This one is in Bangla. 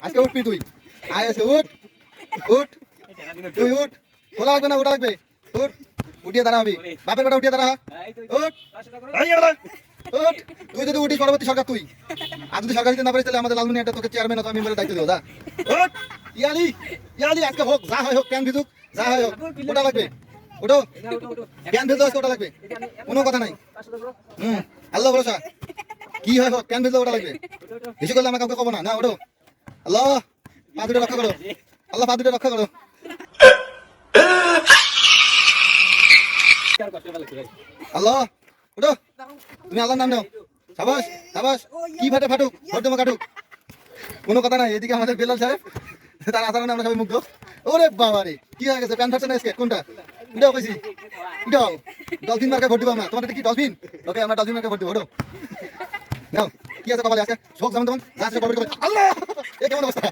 আজকে উঠবি তুই, আয় আজকে উঠ, উঠ, তুই উঠ, খোলা লাগবে না, ওটা লাগবে, উঠ, উঠিয়ে দাঁড়া হবি, বাপের বেটা উঠিয়ে দাঁড়া, উঠ, উঠ, তুই যদি উঠিস পরবর্তী সরকার তুই, আর যদি সরকার দিতে না পারিস তাহলে আমাদের লালমনি একটা তোকে চেয়ারম্যান অথবা মেম্বারের দায়িত্ব দিও, যা, উঠ, ইয়ালি, ইয়ালি আজকে হোক, যা হয় হোক, প্যান ভিজুক, যা হয় হোক, ওটা লাগবে, ওটো, প্যান ভিজলে আজকে ওটা লাগবে, কোনো কথা নাই, আল্লাহ ভরসা, কি হয় হোক, প্যান ভিজলে ওটা লাগবে, বেশি করলে আমরা কাউকে কব না, না ওটো, আল্লাহ পা দুটো রক্ষা করো, আল্লাহ পা দুটো রক্ষা করো, আল্লাহ ওটো, তুমি আল্লাহর নাম নাও, সাবাস সাবাস, কি ফাটে ফাটুক, ভর্দমা কাটুক, কোনো কথা নাই। এদিকে আমাদের বেলাল সাহেব, তার আচরণে আমরা সবাই মুগ্ধ। ওরে বাবা রে, কি হয়ে গেছে, প্যান ফাটছে না স্কেট কোনটা, এটাও কইছি, এটাও ডলফিন মার্কে ভোট দিব আমরা, তোমাদের কি ডলফিন, ওকে আমরা ডলফিন মার্কে ভোট দিব, ওটো নাও, কি আছে কপালে আজকে শোক যেমন তেমন, আল্লাহ এ কেমন অবস্থা।